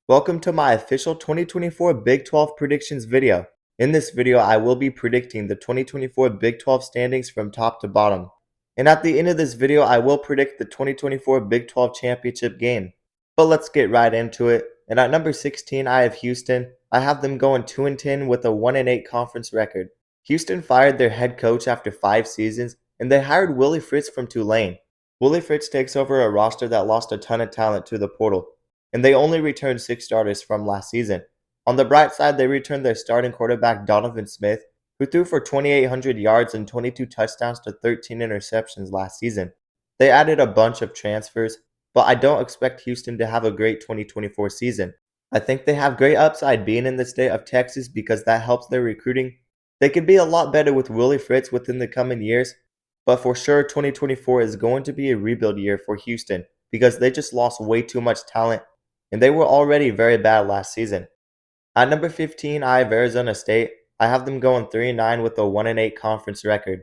Welcome to my official 2024 Big 12 predictions video. In this video, I will be predicting the 2024 Big 12 standings from top to bottom. And at the end of this video, I will predict the 2024 Big 12 championship game. But let's get right into it. And at number 16, I have Houston. I have them going 2-10 with a 1-8 conference record. Houston fired their head coach after 5 seasons, and they hired Willie Fritz from Tulane. Willie Fritz takes over a roster that lost a ton of talent to the portal, and they only returned 6 starters from last season. On the bright side, they returned their starting quarterback Donovan Smith, who threw for 2,800 yards and 22 touchdowns to 13 interceptions last season. They added a bunch of transfers, but I don't expect Houston to have a great 2024 season. I think they have great upside being in the state of Texas because that helps their recruiting. They could be a lot better with Willie Fritz within the coming years, but for sure 2024 is going to be a rebuild year for Houston because they just lost way too much talent, and they were already very bad last season. At number 15, I have Arizona State. I have them going 3-9 with a 1-8 conference record.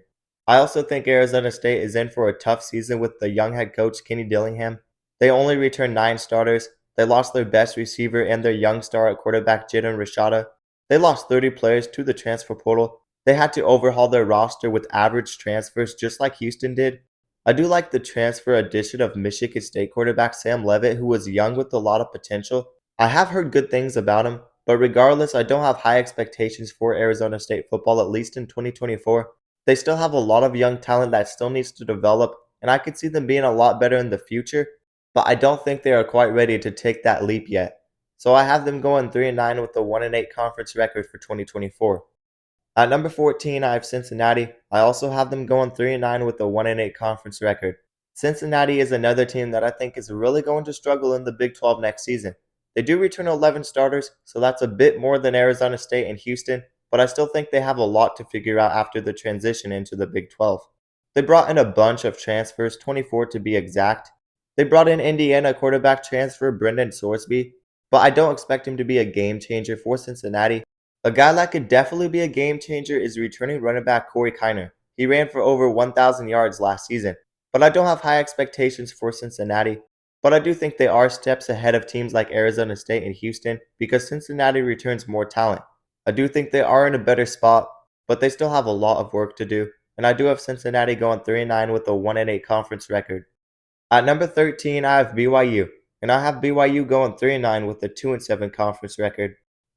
I also think Arizona State is in for a tough season with the young head coach Kenny Dillingham. They only returned 9 starters. They lost their best receiver and their young star at quarterback Jadon Rashada. They lost 30 players to the transfer portal. They had to overhaul their roster with average transfers just like Houston did. I do like the transfer addition of Michigan State quarterback Sam Leavitt, who was young with a lot of potential. I have heard good things about him, but regardless, I don't have high expectations for Arizona State football, at least in 2024. They still have a lot of young talent that still needs to develop, and I could see them being a lot better in the future, but I don't think they are quite ready to take that leap yet. So I have them going 3-9 with a 1-8 conference record for 2024. At number 14, I have Cincinnati. I also have them going 3-9 with a 1-8 conference record. Cincinnati is another team that I think is really going to struggle in the Big 12 next season. They do return 11 starters, so that's a bit more than Arizona State and Houston, but I still think they have a lot to figure out after the transition into the Big 12. They brought in a bunch of transfers, 24 to be exact. They brought in Indiana quarterback transfer Brendan Sorsby, but I don't expect him to be a game changer for Cincinnati. A guy that could definitely be a game changer is returning running back Corey Kiner. He ran for over 1,000 yards last season, but I don't have high expectations for Cincinnati. But I do think they are steps ahead of teams like Arizona State and Houston because Cincinnati returns more talent. I do think they are in a better spot, but they still have a lot of work to do, and I do have Cincinnati going 3-9 with a 1-8 conference record. At number 13, I have BYU, and I have BYU going 3-9 with a 2-7 conference record.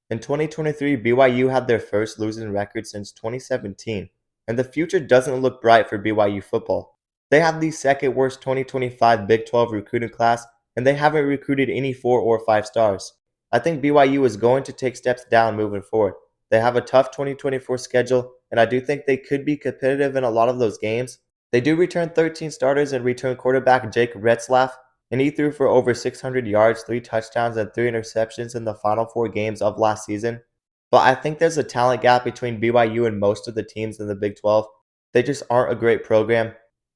In 2023, BYU had their first losing record since 2017, and the future doesn't look bright for BYU football. They have the second worst 2025 Big 12 recruiting class, and they haven't recruited any 4 or 5 stars. I think BYU is going to take steps down moving forward. They have a tough 2024 schedule, and I do think they could be competitive in a lot of those games. They do return 13 starters and return quarterback Jake Retzlaff, and he threw for over 600 yards, 3 touchdowns, and 3 interceptions in the final 4 games of last season. But I think there's a talent gap between BYU and most of the teams in the Big 12. They just aren't a great program,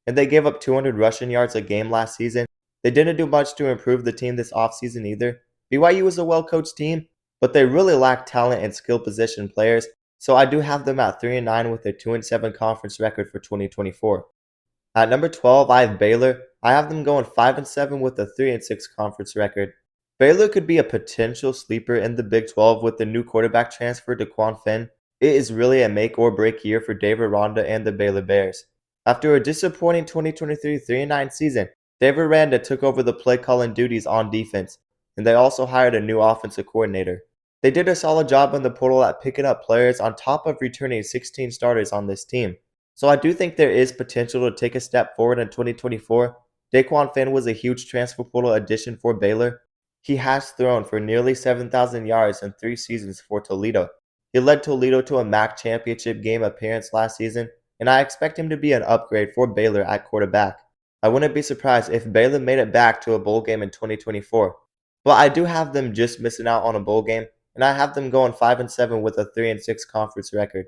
and they gave up 200 rushing yards a game last season. They didn't do much to improve the team this offseason either. BYU is a well-coached team, but they really lack talent and skill position players, so I do have them at 3-9 with a 2-7 conference record for 2024. At number 12, I have Baylor. I have them going 5-7 with a 3-6 conference record. Baylor could be a potential sleeper in the Big 12 with the new quarterback transfer to Quan Finn. It is really a make or break year for Dave Aranda and the Baylor Bears. After a disappointing 2023 3-9 season, Dave Aranda took over the play calling duties on defense, and they also hired a new offensive coordinator. They did a solid job in the portal at picking up players on top of returning 16 starters on this team. So I do think there is potential to take a step forward in 2024. Daquan Finn was a huge transfer portal addition for Baylor. He has thrown for nearly 7,000 yards in 3 seasons for Toledo. He led Toledo to a MAC championship game appearance last season, and I expect him to be an upgrade for Baylor at quarterback. I wouldn't be surprised if Baylor made it back to a bowl game in 2024. But I do have them just missing out on a bowl game, and I have them going 5-7 with a 3-6 conference record.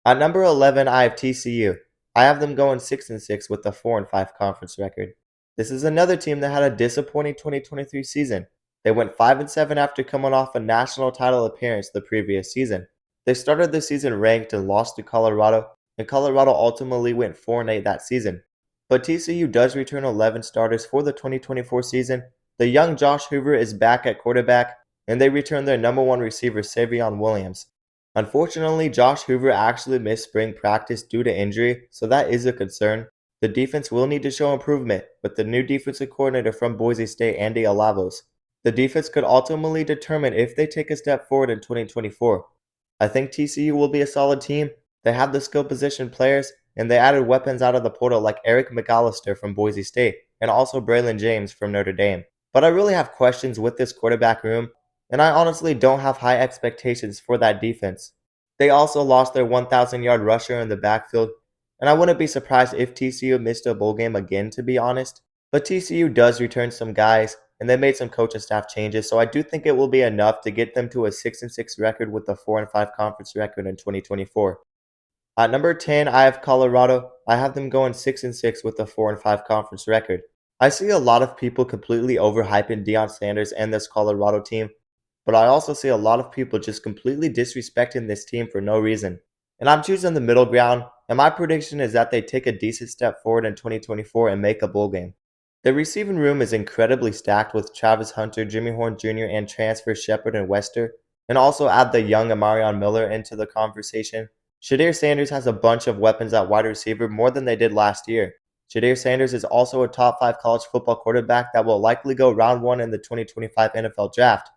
At number 11, I have TCU. I have them going 6-6 with a 4-5 conference record. This is another team that had a disappointing 2023 season. They went 5-7 after coming off a national title appearance the previous season. They started the season ranked and lost to Colorado, and Colorado ultimately went 4-8 that season. But TCU does return 11 starters for the 2024 season. The young Josh Hoover is back at quarterback. and they returned their number one receiver Savion Williams. Unfortunately, Josh Hoover actually missed spring practice due to injury, so that is a concern. The defense will need to show improvement with the new defensive coordinator from Boise State, Andy Alavos. The defense could ultimately determine if they take a step forward in 2024. I think TCU will be a solid team. They have the skill position players, and they added weapons out of the portal like Eric McAllister from Boise State and also Braylon James from Notre Dame. But I really have questions with this quarterback room, and I honestly don't have high expectations for that defense. They also lost their 1,000-yard rusher in the backfield, and I wouldn't be surprised if TCU missed a bowl game again, to be honest. But TCU does return some guys, and they made some coaching staff changes, so I do think it will be enough to get them to a 6-6 record with a 4-5 conference record in 2024. At number 10, I have Colorado. I have them going 6-6 with a 4-5 conference record. I see a lot of people completely overhyping Deion Sanders and this Colorado team, but I also see a lot of people just completely disrespecting this team for no reason. And I'm choosing the middle ground, and my prediction is that they take a decent step forward in 2024 and make a bowl game. The receiving room is incredibly stacked with Travis Hunter, Jimmy Horn Jr., and transfer Shepard and Wester, and also add the young Amarion Miller into the conversation. Shedeur Sanders has a bunch of weapons at wide receiver, more than they did last year. Shedeur Sanders is also a top 5 college football quarterback that will likely go round 1 in the 2025 NFL Draft,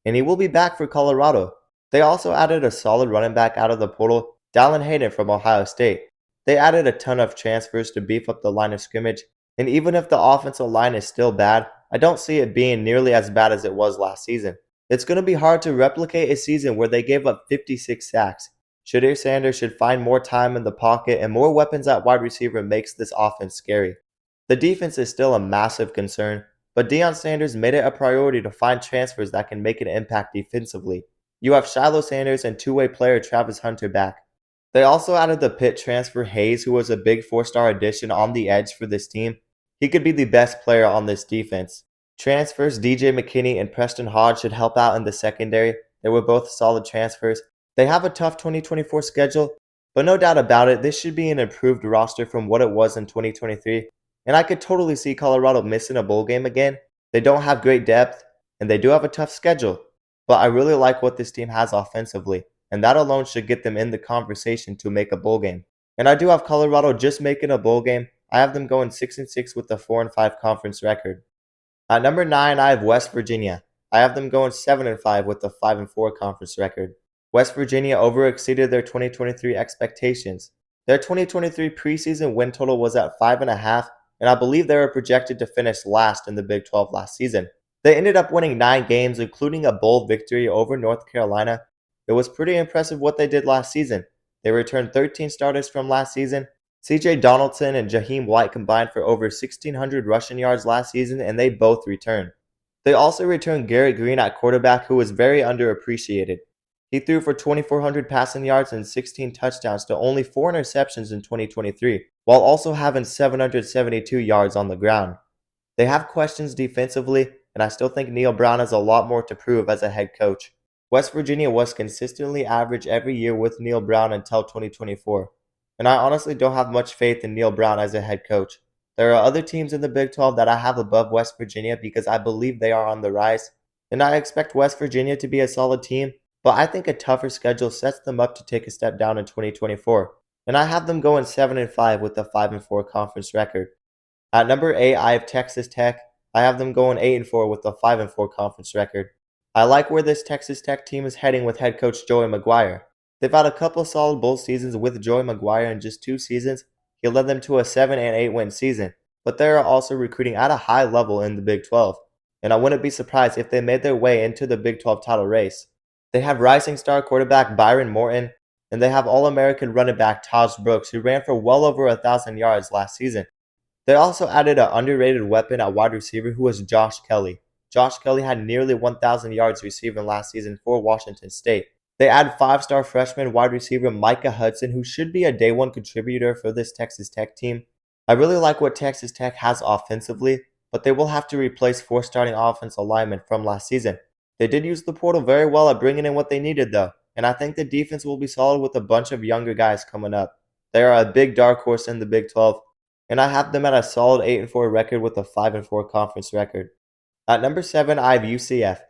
and he will be back for Colorado. They also added a solid running back out of the portal, Dallin Hayden from Ohio State. They added a ton of transfers to beef up the line of scrimmage, and even if the offensive line is still bad, I don't see it being nearly as bad as it was last season. It's going to be hard to replicate a season where they gave up 56 sacks. Shedeur Sanders should find more time in the pocket, and more weapons at wide receiver makes this offense scary. The defense is still a massive concern, but Deion Sanders made it a priority to find transfers that can make an impact defensively. You have Shiloh Sanders and two-way player Travis Hunter back. They also added the Pitt transfer Hayes, who was a big 4-star addition on the edge for this team. He could be the best player on this defense. Transfers DJ McKinney and Preston Hodge should help out in the secondary. They were both solid transfers. They have a tough 2024 schedule, but no doubt about it, this should be an improved roster from what it was in 2023. And I could totally see Colorado missing a bowl game again. They don't have great depth, and they do have a tough schedule. But I really like what this team has offensively, and that alone should get them in the conversation to make a bowl game. And I do have Colorado just making a bowl game. I have them going 6-6 with a 4-5 conference record. At number 9, I have West Virginia. I have them going 7-5 with a 5-4 conference record. West Virginia overexceeded their 2023 expectations. Their 2023 preseason win total was at 5.5, and I believe they were projected to finish last in the Big 12 last season. They ended up winning 9 games, including a bowl victory over North Carolina. It was pretty impressive what they did last season. They returned 13 starters from last season. CJ Donaldson and Jaheim White combined for over 1,600 rushing yards last season, and they both returned. They also returned Garrett Green at quarterback, who was very underappreciated. He threw for 2,400 passing yards and 16 touchdowns to only 4 interceptions in 2023, while also having 772 yards on the ground. They have questions defensively, and I still think Neil Brown has a lot more to prove as a head coach. West Virginia was consistently average every year with Neil Brown until 2024, and I honestly don't have much faith in Neil Brown as a head coach. There are other teams in the Big 12 that I have above West Virginia because I believe they are on the rise, and I expect West Virginia to be a solid team, but I think a tougher schedule sets them up to take a step down in 2024, and I have them going 7-5 with a 5-4 conference record. At number 8, I have Texas Tech. I have them going 8-4 with a 5-4 conference record. I like where this Texas Tech team is heading with head coach Joey McGuire. They've had a couple solid bowl seasons with Joey McGuire in just 2 seasons. He led them to a 7-8 win season, but they are also recruiting at a high level in the Big 12, and I wouldn't be surprised if they made their way into the Big 12 title race. They have rising star quarterback Byron Morton, and they have All-American running back Taj Brooks, who ran for well over 1,000 yards last season. They also added an underrated weapon at wide receiver who was Josh Kelly. Josh Kelly had nearly 1,000 yards receiving last season for Washington State. They add 5-star freshman wide receiver Micah Hudson, who should be a day one contributor for this Texas Tech team. I really like what Texas Tech has offensively, but they will have to replace 4 starting offensive linemen from last season. They did use the portal very well at bringing in what they needed though, and I think the defense will be solid with a bunch of younger guys coming up. They are a big dark horse in the Big 12, and I have them at a solid 8-4 record with a 5-4 conference record. At number 7, I have UCF,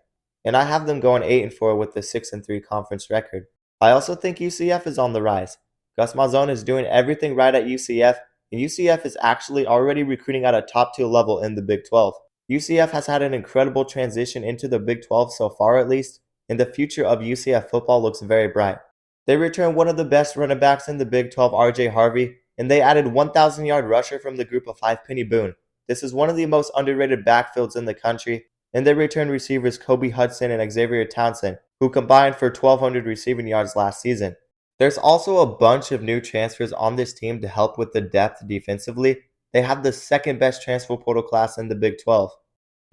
and I have them going 8-4 with a 6-3 conference record. I also think UCF is on the rise. Gus Malzahn is doing everything right at UCF, and UCF is actually already recruiting at a top 2 level in the Big 12. UCF has had an incredible transition into the Big 12 so far at least, and the future of UCF football looks very bright. They returned one of the best running backs in the Big 12, RJ Harvey, and they added 1,000-yard rusher from the group of 5, Penny Boone. This is one of the most underrated backfields in the country, and they returned receivers Kobe Hudson and Xavier Townsend, who combined for 1,200 receiving yards last season. There's also a bunch of new transfers on this team to help with the depth defensively. They have the second best transfer portal class in the Big 12.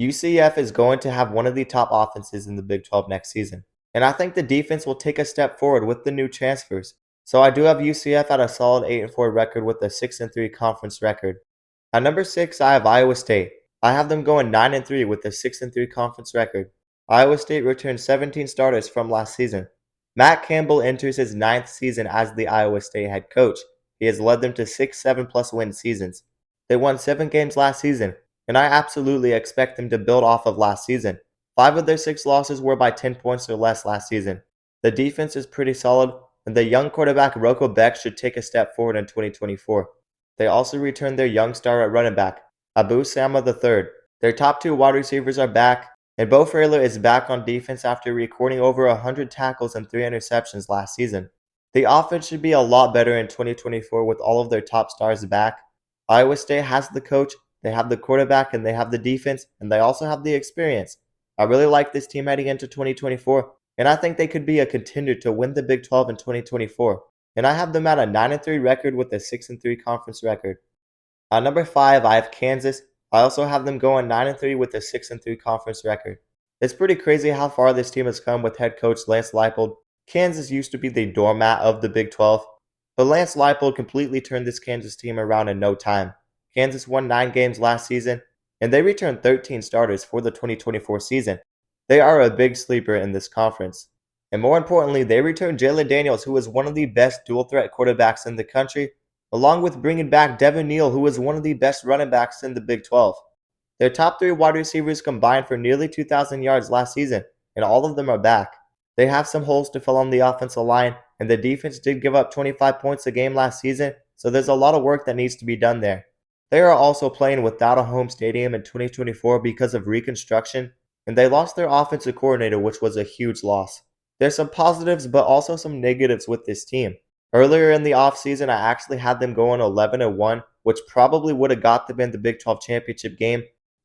UCF is going to have one of the top offenses in the Big 12 next season, and I think the defense will take a step forward with the new transfers. So I do have UCF at a solid 8-4 record with a 6-3 conference record. At number 6, I have Iowa State. I have them going 9-3 with a 6-3 conference record. Iowa State returned 17 starters from last season. Matt Campbell enters his 9th season as the Iowa State head coach. He has led them to 6 7+ win seasons. They won 7 games last season, and I absolutely expect them to build off of last season. 5 of their 6 losses were by 10 points or less last season. The defense is pretty solid, and the young quarterback Rocco Beck should take a step forward in 2024. They also returned their young star at running back, Abu Sama III. Their top 2 wide receivers are back, and Bo Freyler is back on defense after recording over 100 tackles and 3 interceptions last season. The offense should be a lot better in 2024 with all of their top stars back. Iowa State has the coach, they have the quarterback, and they have the defense, and they also have the experience. I really like this team heading into 2024, and I think they could be a contender to win the Big 12 in 2024. And I have them at a 9-3 record with a 6-3 conference record. At number 5, I have Kansas. I also have them going 9-3 with a 6-3 conference record. It's pretty crazy how far this team has come with head coach Lance Leipold. Kansas used to be the doormat of the Big 12, but Lance Leipold completely turned this Kansas team around in no time. Kansas won 9 games last season, and they returned 13 starters for the 2024 season. They are a big sleeper in this conference. And more importantly, they returned Jalen Daniels, who is one of the best dual-threat quarterbacks in the country, along with bringing back Devin Neal, who is one of the best running backs in the Big 12. Their top 3 wide receivers combined for nearly 2,000 yards last season, and all of them are back. They have some holes to fill on the offensive line, and the defense did give up 25 points a game last season, so there's a lot of work that needs to be done there. They are also playing without a home stadium in 2024 because of reconstruction, and they lost their offensive coordinator, which was a huge loss. There's some positives, but also some negatives with this team. Earlier in the offseason, I actually had them going 11-1, which probably would have got them in the Big 12 championship game,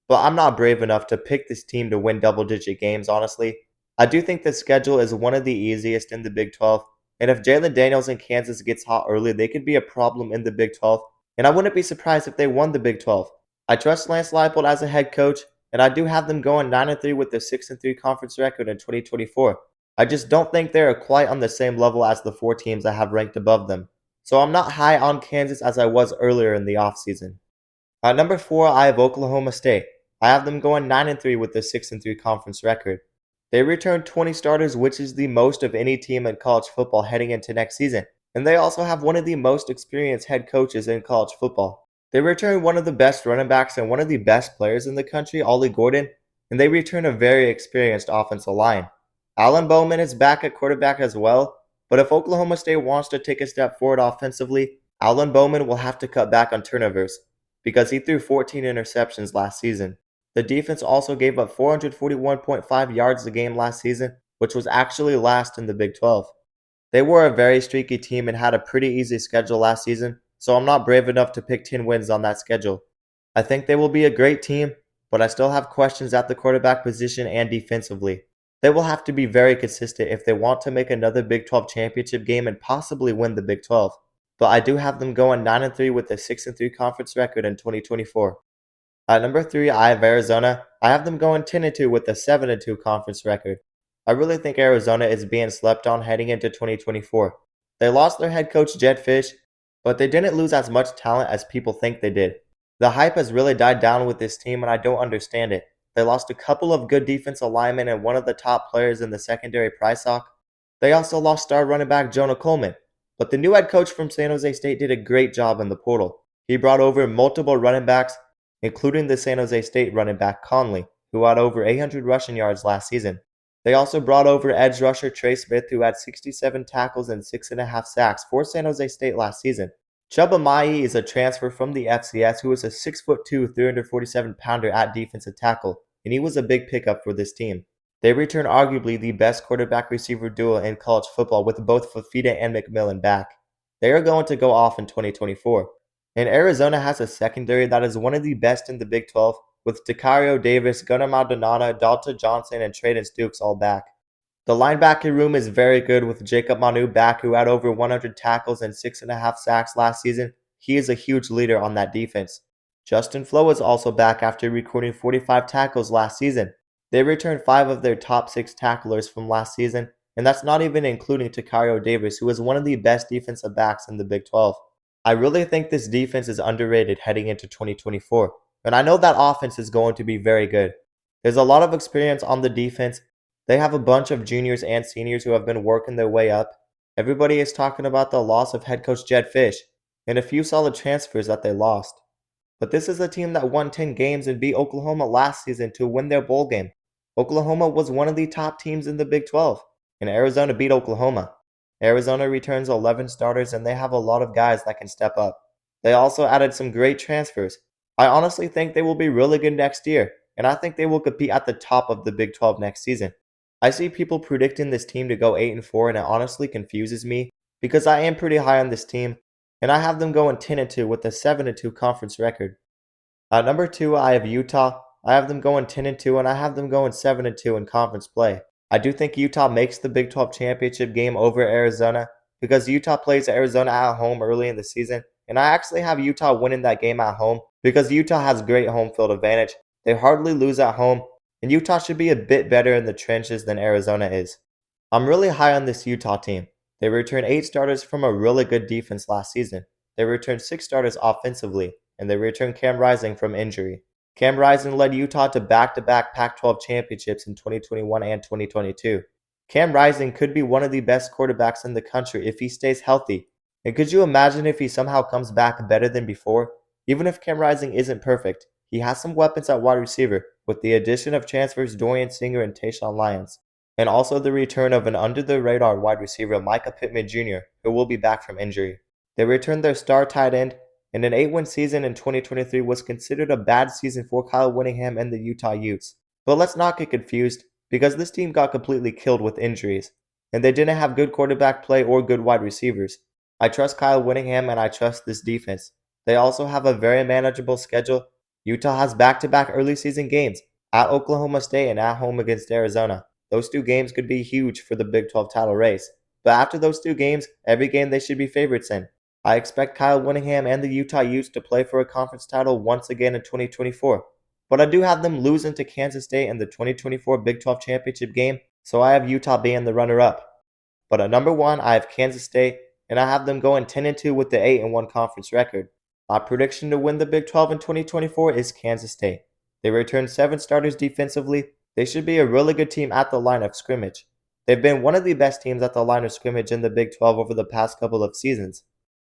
but I'm not brave enough to pick this team to win double-digit games, honestly. I do think the schedule is one of the easiest in the Big 12, and if Jalen Daniels in Kansas gets hot early, they could be a problem in the Big 12, and I wouldn't be surprised if they won the Big 12. I trust Lance Leipold as a head coach, and I do have them going 9-3 with a 6-3 conference record in 2024. I just don't think they are quite on the same level as the 4 teams I have ranked above them, so I'm not high on Kansas as I was earlier in the offseason. At number 4, I have Oklahoma State. I have them going 9-3 with a 6-3 conference record. They returned 20 starters, which is the most of any team in college football heading into next season, and they also have one of the most experienced head coaches in college football. They returned one of the best running backs and one of the best players in the country, Ollie Gordon, and they returned a very experienced offensive line. Alan Bowman is back at quarterback as well, but if Oklahoma State wants to take a step forward offensively, Alan Bowman will have to cut back on turnovers because he threw 14 interceptions last season. The defense also gave up 441.5 yards a game last season, which was actually last in the Big 12. They were a very streaky team and had a pretty easy schedule last season, so I'm not brave enough to pick 10 wins on that schedule. I think they will be a great team, but I still have questions at the quarterback position and defensively. They will have to be very consistent if they want to make another Big 12 championship game and possibly win the Big 12. But I do have them going 9-3 with a 6-3 conference record in 2024. At number 3, I have Arizona. I have them going 10-2 with a 7-2 conference record. I really think Arizona is being slept on heading into 2024. They lost their head coach Jed Fish, but they didn't lose as much talent as people think they did. The hype has really died down with this team and I don't understand it. They lost a couple of good defensive linemen and one of the top players in the secondary, Price Hawk. They also lost star running back Jonah Coleman, but the new head coach from San Jose State did a great job in the portal. He brought over multiple running backs, including the San Jose State running back Conley, who had over 800 rushing yards last season. They also brought over edge rusher Trey Smith, who had 67 tackles and 6.5 sacks for San Jose State last season. Chuba Mai is a transfer from the FCS who is a 6'2", 347-pounder at defensive tackle, and he was a big pickup for this team. They return arguably the best quarterback-receiver duo in college football with both Fafita and McMillan back. They are going to go off in 2024. And Arizona has a secondary that is one of the best in the Big 12, with Decario Davis, Gunnar Maldonado, Dalton Johnson, and Traden Stukes all back. The linebacker room is very good with Jacob Manu back, who had over 100 tackles and 6.5 sacks last season. He is a huge leader on that defense. Justin Flo is also back after recording 45 tackles last season. They returned 5 of their top 6 tacklers from last season, and that's not even including Decario Davis, who is one of the best defensive backs in the Big 12. I really think this defense is underrated heading into 2024, and I know that offense is going to be very good. There's a lot of experience on the defense. They have a bunch of juniors and seniors who have been working their way up. Everybody is talking about the loss of head coach Jed Fish and a few solid transfers that they lost. But this is a team that won 10 games and beat Oklahoma last season to win their bowl game. Oklahoma was one of the top teams in the Big 12, and Arizona beat Oklahoma. Arizona returns 11 starters, and they have a lot of guys that can step up. They also added some great transfers. I honestly think they will be really good next year, and I think they will compete at the top of the Big 12 next season. I see people predicting this team to go 8-4, and it honestly confuses me because I am pretty high on this team, and I have them going 10-2 with a 7-2 conference record. At number 2, I have Utah. I have them going 10-2, and I have them going 7-2 in conference play. I do think Utah makes the Big 12 championship game over Arizona because Utah plays Arizona at home early in the season, and I actually have Utah winning that game at home because Utah has great home field advantage. They hardly lose at home, and Utah should be a bit better in the trenches than Arizona is. I'm really high on this Utah team. They returned 8 starters from a really good defense last season. They returned 6 starters offensively, and they returned Cam Rising from injury. Cam Rising led Utah to back-to-back Pac-12 championships in 2021 and 2022. Cam Rising could be one of the best quarterbacks in the country if he stays healthy. And could you imagine if he somehow comes back better than before? Even if Cam Rising isn't perfect, he has some weapons at wide receiver, with the addition of transfers Dorian Singer and Tayshawn Lyons, and also the return of an under-the-radar wide receiver Micah Pittman Jr., who will be back from injury. They returned their star tight end, and an 8-win season in 2023 was considered a bad season for Kyle Whittingham and the Utah Utes. But let's not get confused, because this team got completely killed with injuries, and they didn't have good quarterback play or good wide receivers. I trust Kyle Whittingham and I trust this defense. They also have a very manageable schedule. Utah has back-to-back early season games at Oklahoma State and at home against Arizona. Those 2 games could be huge for the Big 12 title race. But after those 2 games, every game they should be favorites in. I expect Kyle Whittingham and the Utah Utes to play for a conference title once again in 2024. But I do have them losing to Kansas State in the 2024 Big 12 championship game, so I have Utah being the runner-up. But at number 1, I have Kansas State, and I have them going 10-2 with the 8-1 conference record. My prediction to win the Big 12 in 2024 is Kansas State. They returned 7 starters defensively. They should be a really good team at the line of scrimmage. They've been one of the best teams at the line of scrimmage in the Big 12 over the past couple of seasons.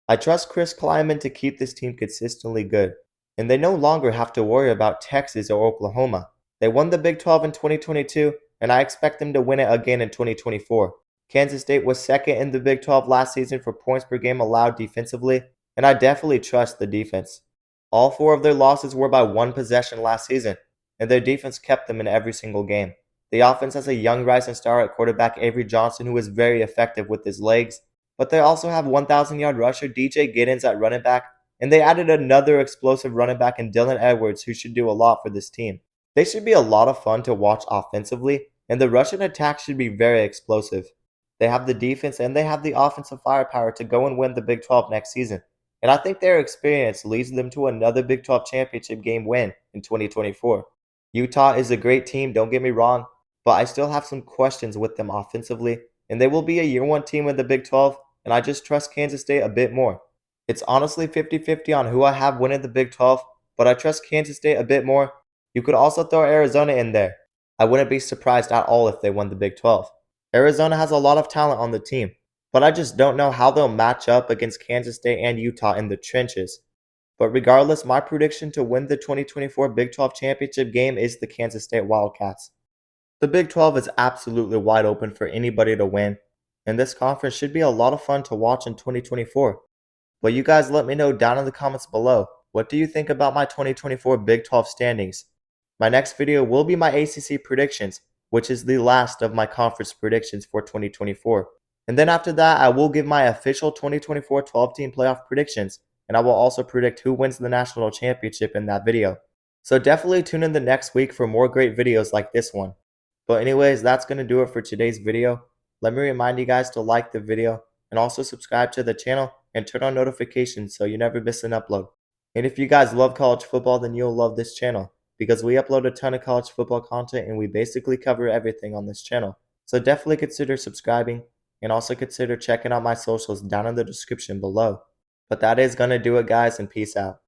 I trust Chris Kleiman to keep this team consistently good, and they no longer have to worry about Texas or Oklahoma. They won the Big 12 in 2022, and I expect them to win it again in 2024. Kansas State was second in the Big 12 last season for points per game allowed defensively, and I definitely trust the defense. All 4 of their losses were by 1 possession last season, and their defense kept them in every single game. The offense has a young rising star at quarterback Avery Johnson who is very effective with his legs, but they also have 1,000-yard rusher DJ Giddens at running back, and they added another explosive running back in Dylan Edwards who should do a lot for this team. They should be a lot of fun to watch offensively, and the rushing attack should be very explosive. They have the defense and they have the offensive firepower to go and win the Big 12 next season, and I think their experience leads them to another Big 12 championship game win in 2024. Utah is a great team, don't get me wrong, but I still have some questions with them offensively, and they will be a year 1 team in the Big 12, and I just trust Kansas State a bit more. It's honestly 50-50 on who I have winning the Big 12, but I trust Kansas State a bit more. You could also throw Arizona in there. I wouldn't be surprised at all if they won the Big 12. Arizona has a lot of talent on the team, but I just don't know how they'll match up against Kansas State and Utah in the trenches. But regardless, my prediction to win the 2024 Big 12 championship game is the Kansas State Wildcats. The Big 12 is absolutely wide open for anybody to win, and this conference should be a lot of fun to watch in 2024. But you guys let me know down in the comments below, what do you think about my 2024 Big 12 standings? My next video will be my ACC predictions, which is the last of my conference predictions for 2024. And then after that, I will give my official 2024 12-team playoff predictions, and I will also predict who wins the national championship in that video. So definitely tune in the next week for more great videos like this one. But anyways, that's going to do it for today's video. Let me remind you guys to like the video and also subscribe to the channel and turn on notifications so you never miss an upload. And if you guys love college football, then you'll love this channel because we upload a ton of college football content and we basically cover everything on this channel. So definitely consider subscribing and also consider checking out my socials down in the description below. But that is going to do it, guys, and peace out.